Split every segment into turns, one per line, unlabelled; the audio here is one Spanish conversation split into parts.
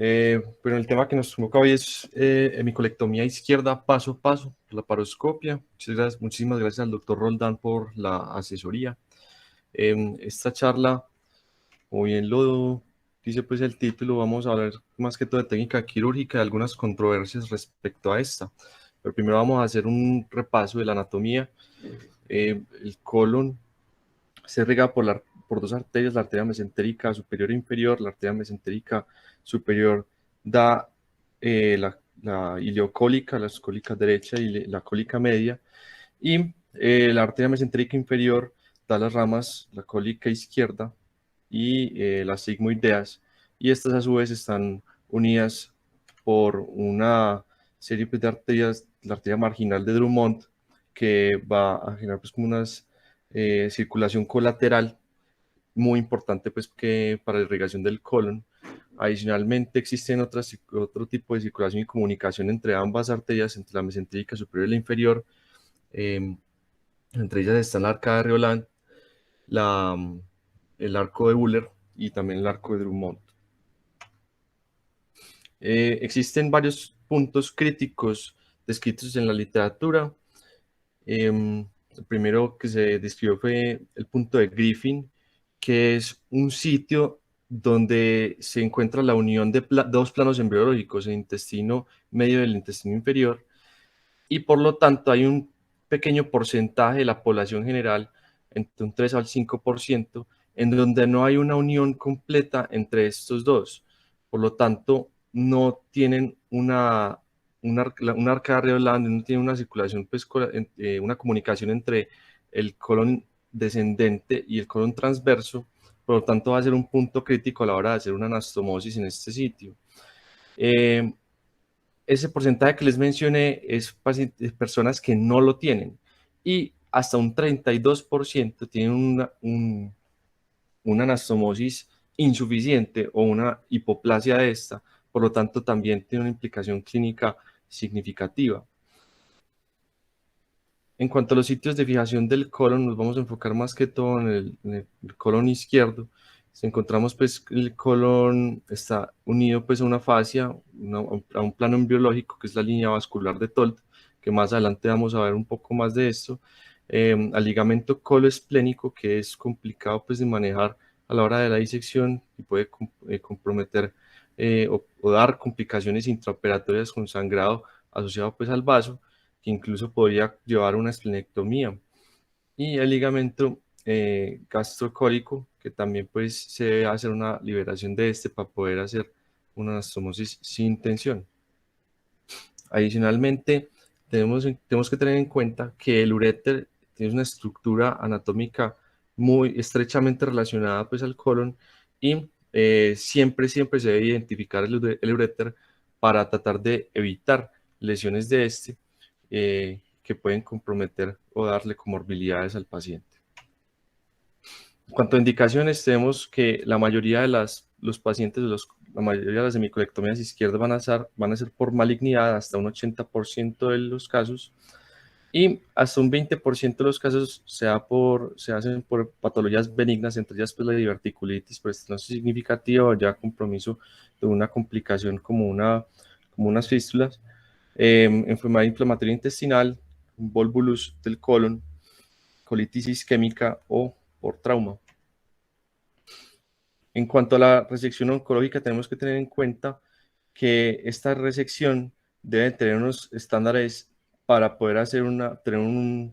Pero el tema que nos convoca hoy es hemicolectomía izquierda paso a paso, laparoscopia. Muchísimas gracias al doctor Roldán por la asesoría. Esta charla, como bien lo dice pues el título, vamos a hablar más que todo de técnica quirúrgica y algunas controversias respecto a esta. Pero primero vamos a hacer un repaso de la anatomía. El colon se riega por dos arterias, la arteria mesentérica superior e inferior. La arteria mesentérica superior da la ileocólica, la escólica derecha y la cólica media, y la arteria mesentérica inferior da las ramas, la cólica izquierda y las sigmoideas, y estas a su vez están unidas por una serie pues, de arterias, la arteria marginal de Drummond, que va a generar pues como una circulación colateral muy importante pues que para la irrigación del colon. Adicionalmente existen otro tipo de circulación y comunicación entre ambas arterias, entre la mesentérica superior y la inferior. Entre ellas están la arcada de Rioland, la, el arco de Buller y también el arco de Drummond. Existen varios puntos críticos descritos en la literatura. El primero que se describió fue el punto de Griffin, que es un sitio donde se encuentra la unión de dos planos embriológicos, el intestino medio y el intestino inferior, y por lo tanto hay un pequeño porcentaje de la población general, entre un 3 al 5%, en donde no hay una unión completa entre estos dos. Por lo tanto, no tienen una arca de Rioland, no tienen una circulación, pues, una comunicación entre el colon descendente y el colon transverso. Por lo tanto, va a ser un punto crítico a la hora de hacer una anastomosis en este sitio. Ese porcentaje que les mencioné es personas que no lo tienen, y hasta un 32% tienen una anastomosis insuficiente o una hipoplasia de esta. Por lo tanto, también tiene una implicación clínica significativa. En cuanto a los sitios de fijación del colon, nos vamos a enfocar más que todo en el colon izquierdo. Si encontramos pues el colon está unido pues a una fascia, a un plano embriológico que es la línea vascular de Tolt, que más adelante vamos a ver un poco más de esto, al ligamento coloesplénico, que es complicado pues de manejar a la hora de la disección y puede comprometer o dar complicaciones intraoperatorias con sangrado asociado pues al vaso, que incluso podría llevar a una esplenectomía. Y el ligamento gastrocólico, que también pues se debe hacer una liberación de este para poder hacer una anastomosis sin tensión. Adicionalmente, tenemos que tener en cuenta que el uréter tiene una estructura anatómica muy estrechamente relacionada pues al colon, y siempre se debe identificar el uréter para tratar de evitar lesiones de este que pueden comprometer o darle comorbilidades al paciente. En cuanto a indicaciones, tenemos que la mayoría de los pacientes, la mayoría de las hemicolectomías izquierdas van a ser por malignidad, hasta un 80% de los casos, y hasta un 20% de los casos se hacen por patologías benignas, entre ellas pues, la diverticulitis, pues no es significativa o ya compromiso de una complicación como unas fístulas, enfermedad inflamatoria intestinal, un volvulus del colon, colitis isquémica o por trauma. En cuanto a la resección oncológica, tenemos que tener en cuenta que esta resección debe tener unos estándares para poder tener un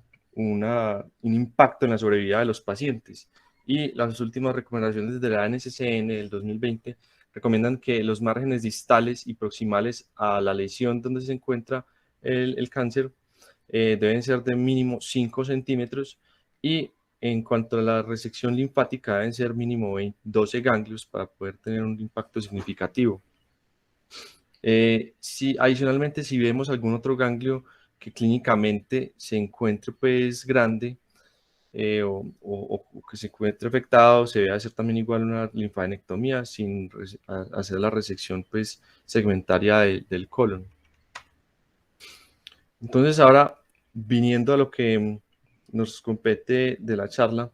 impacto en la sobrevida de los pacientes. Y las últimas recomendaciones de la NCCN del 2020 recomiendan que los márgenes distales y proximales a la lesión donde se encuentra el cáncer deben ser de mínimo 5 centímetros, y en cuanto a la resección linfática deben ser mínimo 12 ganglios para poder tener un impacto significativo. Adicionalmente, si vemos algún otro ganglio que clínicamente se encuentre pues grande o que se encuentre afectado, se debe hacer también igual una linfadenectomía sin hacer la resección pues segmentaria del colon. Entonces ahora, viniendo a lo que nos compete de la charla,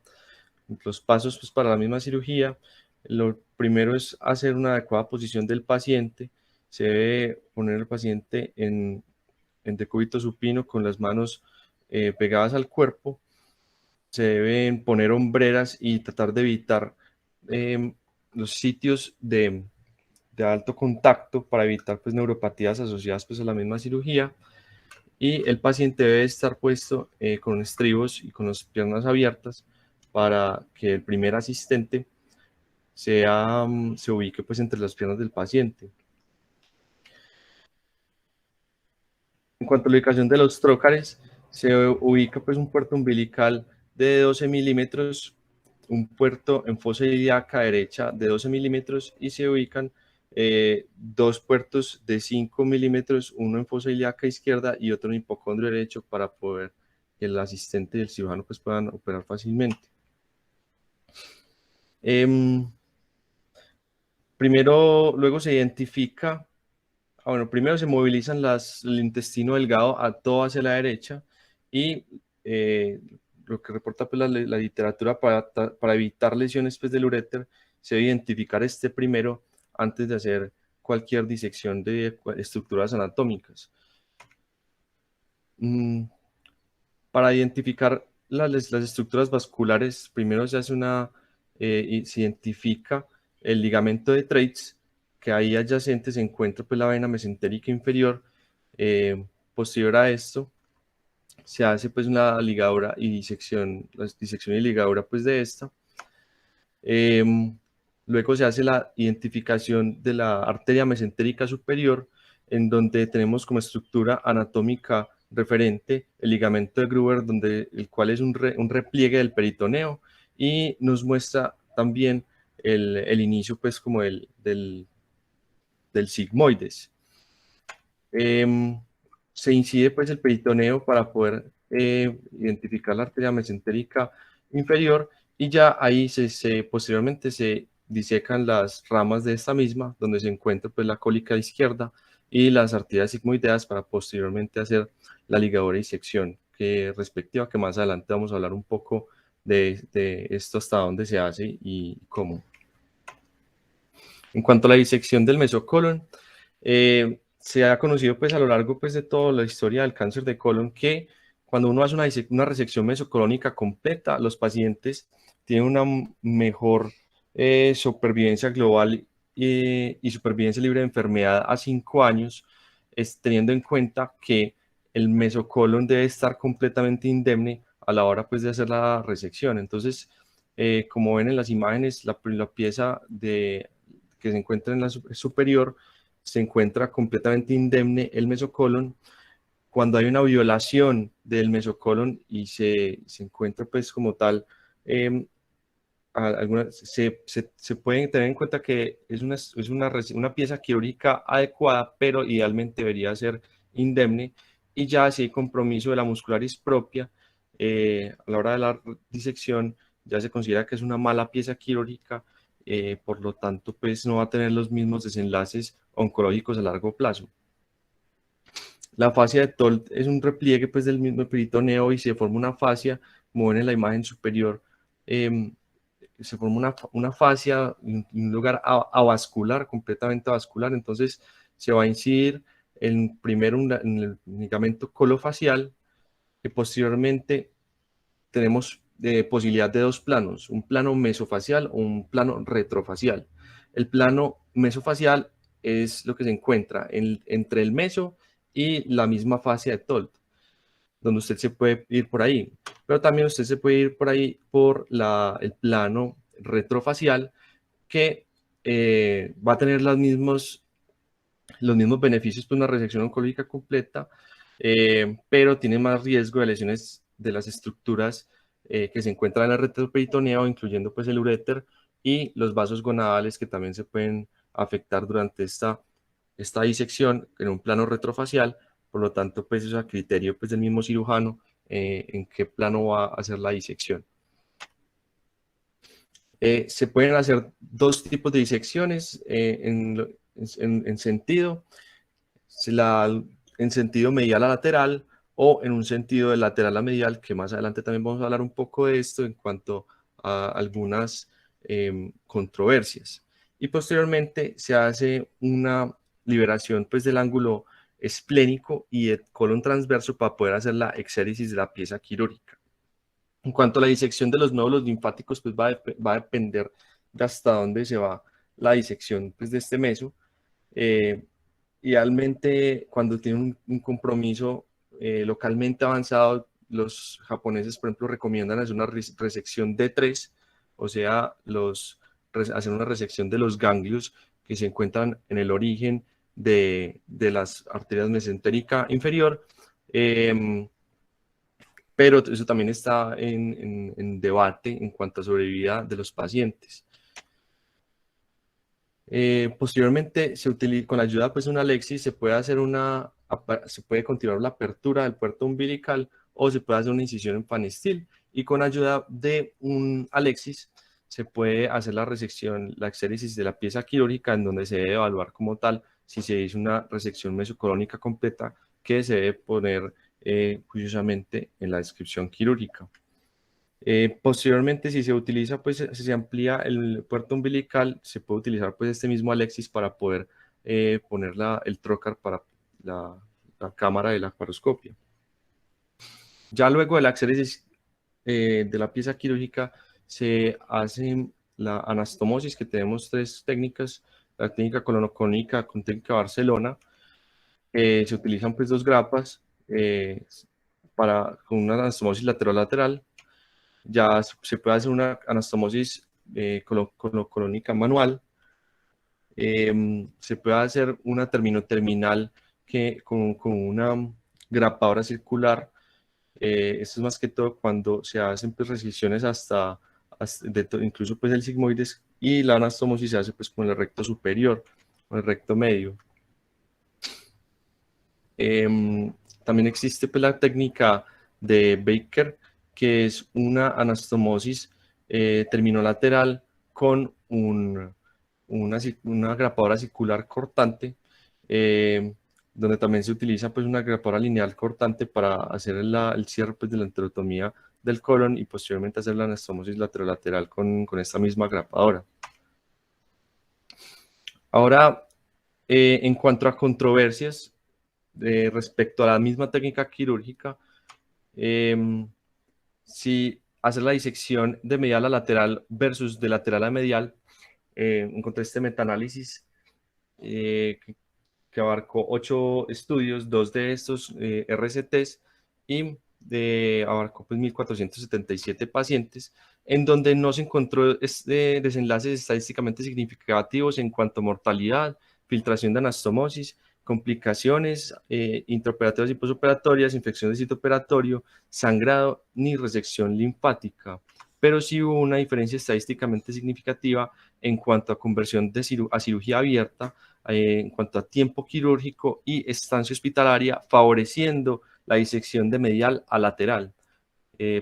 los pasos pues, para la misma cirugía, Lo primero es hacer una adecuada posición del paciente. Se debe poner el paciente en decúbito supino con las manos pegadas al cuerpo. Se deben poner hombreras y tratar de evitar los sitios de alto contacto para evitar pues, neuropatías asociadas pues, a la misma cirugía. Y el paciente debe estar puesto con estribos y con las piernas abiertas para que el primer asistente se ubique pues, entre las piernas del paciente. En cuanto a la ubicación de los trócares, se ubica pues, un puerto umbilical de 12 milímetros, un puerto en fosa ilíaca derecha de 12 milímetros y se ubican dos puertos de 5 milímetros, uno en fosa ilíaca izquierda y otro en hipocondrio derecho para poder que el asistente y el cirujano pues, puedan operar fácilmente. Luego se identifica, primero se movilizan el intestino delgado a todo hacia la derecha y lo que reporta pues, la literatura para evitar lesiones pues, del uréter, se debe identificar este primero antes de hacer cualquier disección de estructuras anatómicas. Para identificar las estructuras vasculares, primero se hace y se identifica el ligamento de Treitz, que ahí adyacente se encuentra pues, la vena mesentérica inferior. Posterior a esto, se hace pues una ligadura y disección, la disección y ligadura pues de esta. Luego se hace la identificación de la arteria mesentérica superior, en donde tenemos como estructura anatómica referente el ligamento de Gruber, el cual es un repliegue del peritoneo, y nos muestra también el inicio pues como del sigmoides. Se incide pues el peritoneo para poder identificar la arteria mesentérica inferior y ya ahí posteriormente se disecan las ramas de esta misma, donde se encuentra pues la cólica izquierda y las arterias sigmoideas para posteriormente hacer la ligadura y disección respectiva, que más adelante vamos a hablar un poco de esto, hasta dónde se hace y cómo. En cuanto a la disección del mesocolon, se ha conocido pues a lo largo pues de toda la historia del cáncer de colon que cuando uno hace una resección mesocolónica completa, los pacientes tienen una mejor supervivencia global y supervivencia libre de enfermedad a 5 años, teniendo en cuenta que el mesocolon debe estar completamente indemne a la hora pues de hacer la resección. Entonces, como ven en las imágenes, la pieza que se encuentra en la superior se encuentra completamente indemne el mesocolon. Cuando hay una violación del mesocolon y se encuentra pues como tal, se pueden tener en cuenta que es una pieza quirúrgica adecuada, pero idealmente debería ser indemne, y ya si hay compromiso de la muscularis propia a la hora de la disección, ya se considera que es una mala pieza quirúrgica, por lo tanto pues no va a tener los mismos desenlaces oncológicos a largo plazo. La fascia de Tolt es un repliegue pues, del mismo peritoneo y se forma una fascia, como ven en la imagen superior, se forma una fascia, un lugar avascular, completamente avascular. Entonces se va a incidir primero en el ligamento colofacial, que posteriormente tenemos posibilidad de dos planos, un plano mesofacial o un plano retrofacial. El plano mesofacial es lo que se encuentra entre el meso y la misma fascia de Tolt, donde usted se puede ir por ahí, pero también usted se puede ir por ahí por el plano retrofacial, que va a tener los mismos beneficios de una resección oncológica completa, pero tiene más riesgo de lesiones de las estructuras que se encuentran en el retroperitoneo, incluyendo pues el uréter y los vasos gonadales, que también se pueden afectar durante esta disección en un plano retrofacial. Por lo tanto, pues es a criterio pues, del mismo cirujano en qué plano va a hacer la disección. Se pueden hacer dos tipos de disecciones en sentido, en sentido medial a lateral o en un sentido de lateral a medial, que más adelante también vamos a hablar un poco de esto en cuanto a algunas controversias. Y posteriormente se hace una liberación pues, del ángulo esplénico y el colon transverso para poder hacer la exéresis de la pieza quirúrgica. En cuanto a la disección de los nódulos linfáticos, pues va a depender de hasta dónde se va la disección pues, de este meso. Idealmente, cuando tiene un compromiso localmente avanzado, los japoneses, por ejemplo, recomiendan hacer una resección D3, o sea, hacer una resección de los ganglios que se encuentran en el origen de las arterias mesentérica inferior. Pero eso también está en debate en cuanto a sobrevida de los pacientes. Posteriormente, con la ayuda pues, de una Alexis, se puede continuar la apertura del puerto umbilical o se puede hacer una incisión en panestil. Y con ayuda de un Alexis, se puede hacer la resección, la exéresis de la pieza quirúrgica, en donde se debe evaluar como tal si se hizo una resección mesocolónica completa, que se debe poner juiciosamente en la descripción quirúrgica. Posteriormente, si se utiliza, pues si se amplía el puerto umbilical, se puede utilizar pues este mismo Alexis para poder poner el trocar para la cámara de la laparoscopia. Ya luego de la exéresis de la pieza quirúrgica, se hace la anastomosis, que tenemos tres técnicas: la técnica colonocónica con técnica Barcelona. Se utilizan pues dos grapas con una anastomosis lateral-lateral. Ya se puede hacer una anastomosis colónica manual. Se puede hacer una terminal con una grapadora circular. Esto es más que todo cuando se hacen pues, resecciones incluso pues, el sigmoides, y la anastomosis se hace pues, con el recto superior, con el recto medio. También existe pues, la técnica de Baker, que es una anastomosis terminolateral con una grapadora circular cortante, donde también se utiliza pues, una grapadora lineal cortante para hacer el cierre pues, de la enterotomía del colon y posteriormente hacer la anastomosis lateral con esta misma grapadora. Ahora, en cuanto a controversias, respecto a la misma técnica quirúrgica, si hacer la disección de medial a lateral versus de lateral a medial, encontré este metaanálisis que abarcó 8 estudios, 2 de estos RCTs, y abarcó pues, 1.477 pacientes, en donde no se encontró desenlaces estadísticamente significativos en cuanto a mortalidad, filtración de anastomosis, complicaciones intraoperatorias y posoperatorias, infección de sitio operatorio, sangrado ni resección linfática. Pero sí hubo una diferencia estadísticamente significativa en cuanto a conversión a cirugía abierta, en cuanto a tiempo quirúrgico y estancia hospitalaria, favoreciendo la disección de medial a lateral.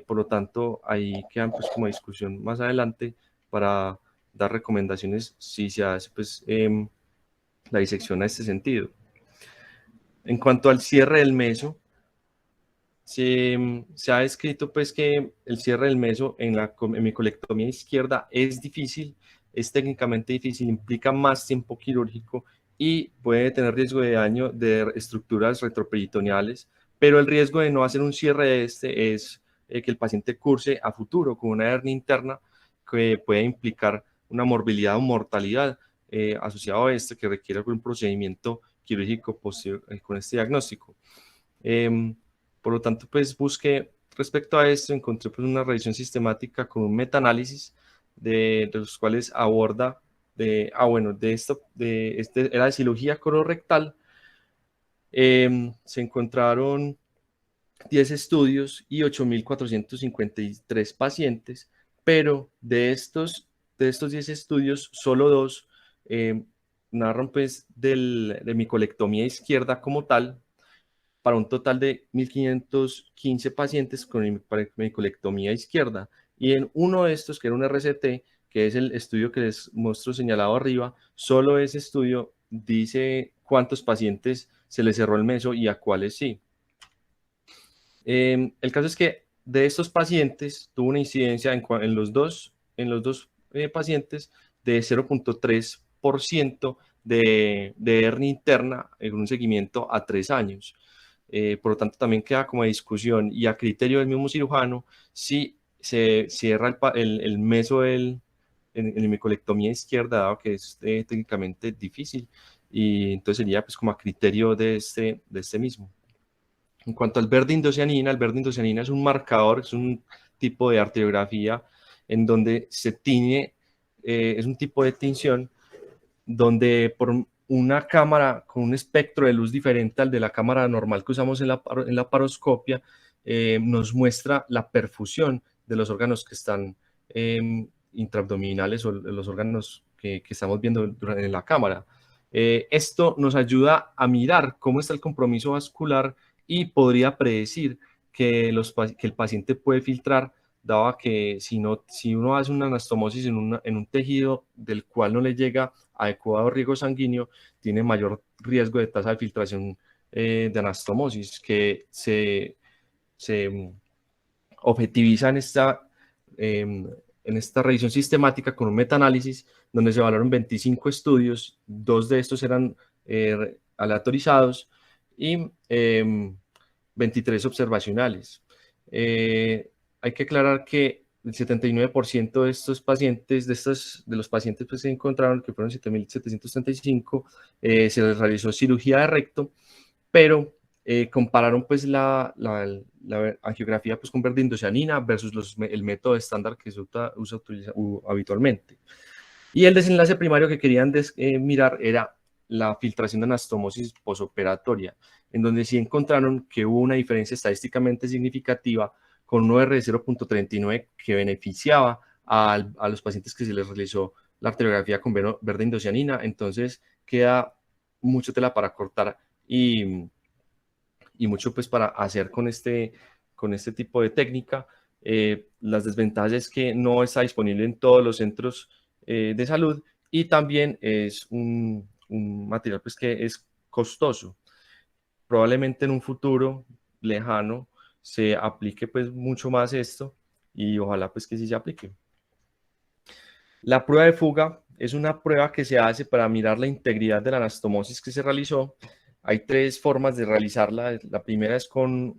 Por lo tanto, ahí quedan pues como discusión más adelante para dar recomendaciones si se hace pues la disección a este sentido. En cuanto al cierre del meso, se ha descrito pues que el cierre del meso en la hemicolectomía izquierda es difícil, es técnicamente difícil, implica más tiempo quirúrgico y puede tener riesgo de daño de estructuras retroperitoneales, pero el riesgo de no hacer un cierre de este es que el paciente curse a futuro con una hernia interna que puede implicar una morbilidad o mortalidad asociado a este, que requiere algún procedimiento quirúrgico con este diagnóstico. Por lo tanto, pues busqué respecto a esto, encontré pues, una revisión sistemática con un metaanálisis de los cuales aborda era de cirugía colorectal. Se encontraron 10 estudios y 8.453 pacientes, pero de estos 10 estudios, solo 2 narran pues de micolectomía izquierda como tal, para un total de 1.515 pacientes con micolectomía izquierda. Y en uno de estos, que era un RCT, que es el estudio que les muestro señalado arriba, solo ese estudio dice cuántos pacientes se les cerró el meso y a cuáles sí. El caso es que de estos pacientes tuvo una incidencia en los dos pacientes de 0,3% de hernia interna en un seguimiento a 3 años. Por lo tanto, también queda como a discusión y a criterio del mismo cirujano si se cierra el meso en hemicolectomía izquierda, dado que es técnicamente difícil, y entonces sería pues como a criterio de este mismo. En cuanto al verde indocianina, el verde indocianina es un marcador, es un tipo de arteriografía en donde se tiñe, es un tipo de tinción donde por una cámara con un espectro de luz diferente al de la cámara normal que usamos en la paroscopia, nos muestra la perfusión de los órganos que están intraabdominales o los órganos que estamos viendo en la cámara. Esto nos ayuda a mirar cómo está el compromiso vascular y podría predecir que el paciente puede filtrar, dado que si uno hace una anastomosis en un tejido del cual no le llega adecuado riego sanguíneo, tiene mayor riesgo de tasa de filtración de anastomosis, que se objetiviza en esta revisión sistemática con un metaanálisis donde se evaluaron 25 estudios, 2 de estos eran aleatorizados y 23 observacionales. Hay que aclarar que el 79% de estos pacientes, de los pacientes que se encontraron, que fueron 7.735, se les realizó cirugía de recto, pero compararon pues la angiografía pues, con verde indocianina versus el método estándar que se utiliza habitualmente. Y el desenlace primario que querían mirar era la filtración de anastomosis posoperatoria, en donde sí encontraron que hubo una diferencia estadísticamente significativa con un OR de 0,39 que beneficiaba a los pacientes que se les realizó la arteriografía con verde indocianina. Entonces queda mucho tela para cortar y mucho pues para hacer con este tipo de técnica. Las desventajas es que no está disponible en todos los centros de salud y también es un material pues que es costoso. Probablemente en un futuro lejano se aplique pues mucho más esto y ojalá pues que sí se aplique. La prueba de fuga es una prueba que se hace para mirar la integridad de la anastomosis que se realizó. Hay 3 formas de realizarla. La primera es con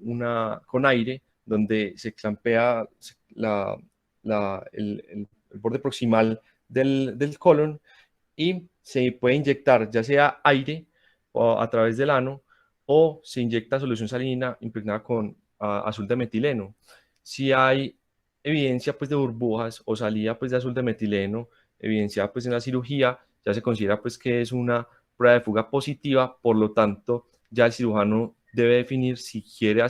aire, donde se clampea el borde proximal del colon y se puede inyectar ya sea aire o a través del ano o se inyecta solución salina impregnada con azul de metileno. Si hay evidencia pues de burbujas o salida pues de azul de metileno evidenciada pues en la cirugía, ya se considera pues que es una prueba de fuga positiva, por lo tanto ya el cirujano debe definir si quiere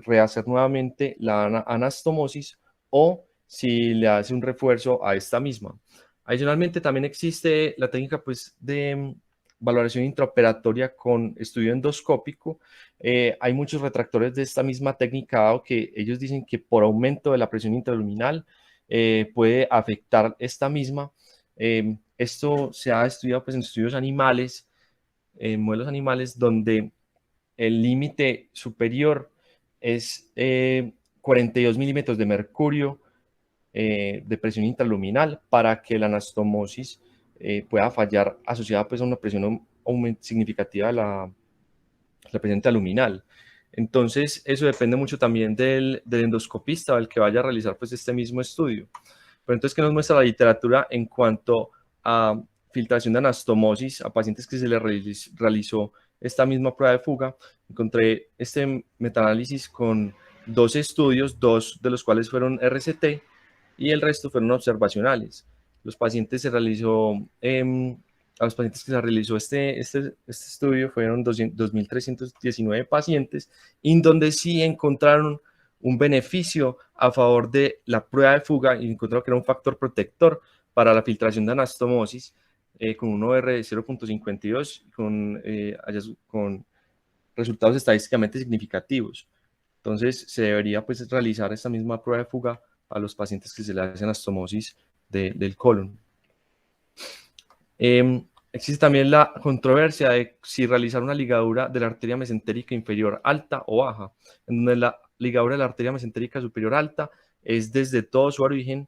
rehacer nuevamente la anastomosis o si le hace un refuerzo a esta misma. Adicionalmente también existe la técnica pues de valoración intraoperatoria con estudio endoscópico. Hay muchos retractores de esta misma técnica, dado que ellos dicen que por aumento de la presión intraluminal puede afectar esta misma. Esto se ha estudiado pues, en estudios animales, en modelos animales, donde el límite superior es 42 milímetros de mercurio de presión intraluminal para que la anastomosis pueda fallar asociada pues, a una presión significativa de la presión intraluminal. Entonces, eso depende mucho también del endoscopista, del que vaya a realizar pues, este mismo estudio. Pero entonces, ¿qué nos muestra la literatura en cuanto a filtración de anastomosis a pacientes que se les realizó esta misma prueba de fuga? Encontré este metaanálisis con 2 estudios, 2 de los cuales fueron RCT y el resto fueron observacionales. Los pacientes se realizó, a los pacientes que se realizó este estudio fueron 2.319 pacientes, en donde sí encontraron un beneficio a favor de la prueba de fuga y encontraron que era un factor protector para la filtración de anastomosis con un OR de 0,52 con resultados estadísticamente significativos. Entonces se debería pues realizar esta misma prueba de fuga a los pacientes que se le hacen anastomosis del colon. Existe también la controversia de si realizar una ligadura de la arteria mesentérica inferior alta o baja, en donde la ligadura de la arteria mesentérica superior alta es desde todo su origen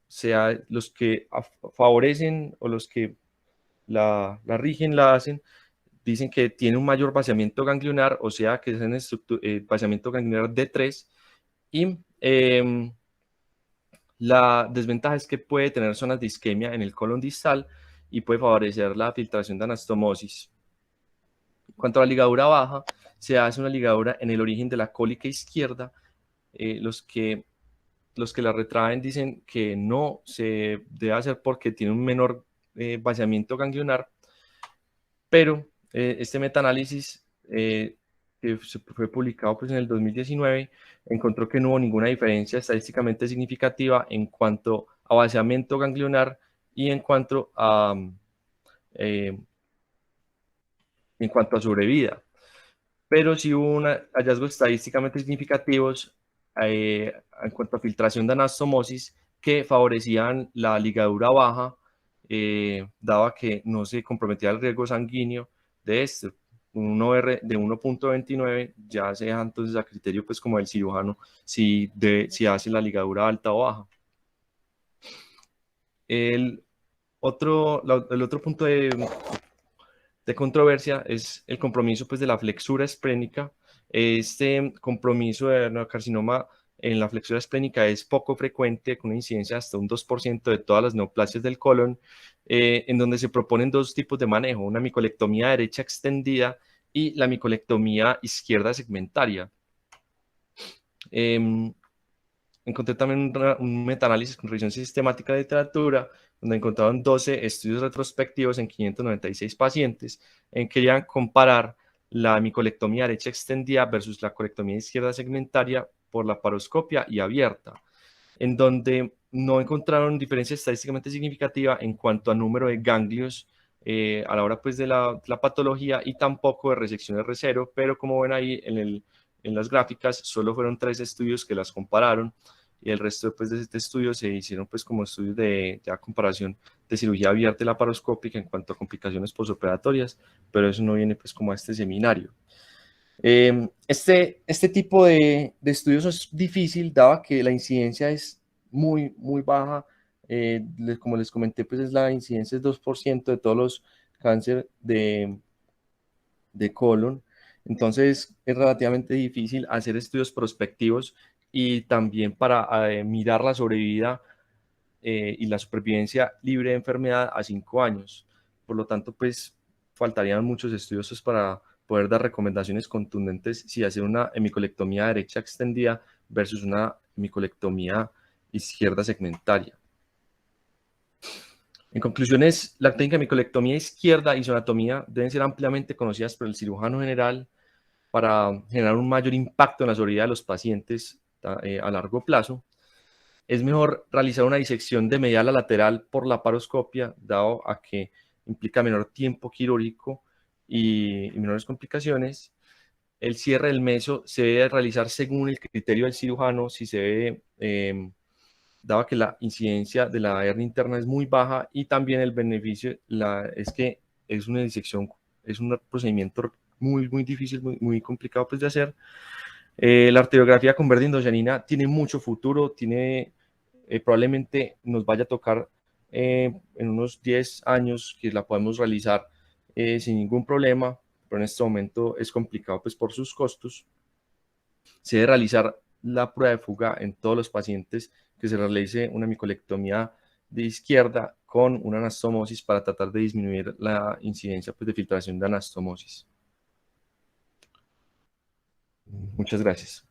sea los que favorecen o los que la rigen, la hacen, dicen que tiene un mayor vaciamiento ganglionar, o sea que es en vaciamiento ganglionar D3, y la desventaja es que puede tener zonas de isquemia en el colon distal y puede favorecer la filtración de anastomosis. En cuanto a la ligadura baja, se hace una ligadura en el origen de la cólica izquierda. Los que la retraen dicen que no se debe hacer porque tiene un menor vaciamiento ganglionar, pero este metaanálisis que fue publicado pues, en el 2019 encontró que no hubo ninguna diferencia estadísticamente significativa en cuanto a vaciamiento ganglionar y eh, en cuanto a sobrevida. Pero sí hubo hallazgos estadísticamente significativos en cuanto a filtración de anastomosis que favorecían la ligadura baja, daba que no se comprometía el riesgo sanguíneo de este. Un OR de 1.29 ya se deja entonces a criterio pues como del cirujano si hace la ligadura alta o baja. El otro punto de controversia es el compromiso pues, de la flexura esplénica. Este compromiso de adenocarcinoma en la flexura esplénica es poco frecuente, con una incidencia hasta un 2% de todas las neoplasias del colon, en donde se proponen dos tipos de manejo, una micolectomía derecha extendida y la micolectomía izquierda segmentaria. Encontré también un metaanálisis con revisión sistemática de literatura, donde encontraron 12 estudios retrospectivos en 596 pacientes, en que querían comparar la micolectomía derecha extendida versus la colectomía izquierda segmentaria por laparoscopia y abierta, en donde no encontraron diferencia estadísticamente significativa en cuanto a número de ganglios a la hora pues, de la patología y tampoco de resección R0, pero como ven ahí en las gráficas, solo fueron 3 estudios que las compararon y el resto pues, de este estudio se hicieron pues, como estudios de ya comparación de cirugía abierta y laparoscópica en cuanto a complicaciones postoperatorias, pero eso no viene pues como a este seminario. Este tipo de estudios es difícil, dado que la incidencia es muy, muy baja. Como les comenté, pues es la incidencia es 2% de todos los cánceres de colon. Entonces es relativamente difícil hacer estudios prospectivos y también para mirar la sobrevida y la supervivencia libre de enfermedad a 5 años. Por lo tanto, pues faltarían muchos estudios pues, para poder dar recomendaciones contundentes si hacer una hemicolectomía derecha extendida versus una hemicolectomía izquierda segmentaria. En conclusiones, la técnica de hemicolectomía izquierda y su anatomía deben ser ampliamente conocidas por el cirujano general para generar un mayor impacto en la sobrevida de los pacientes a largo plazo. Es mejor realizar una disección de medial a lateral por laparoscopia, dado a que implica menor tiempo quirúrgico y menores complicaciones. El cierre del meso se debe realizar según el criterio del cirujano, si se debe, dado que la incidencia de la hernia interna es muy baja y también el beneficio es que es una disección, es un procedimiento muy, muy difícil, muy, muy complicado pues, de hacer. La arteriografía con verde indocyanina tiene mucho futuro, probablemente nos vaya a tocar en unos 10 años que la podemos realizar sin ningún problema, pero en este momento es complicado pues, por sus costos. Se debe realizar la prueba de fuga en todos los pacientes que se realice una micolectomía de izquierda con una anastomosis para tratar de disminuir la incidencia pues, de filtración de anastomosis. Muchas gracias.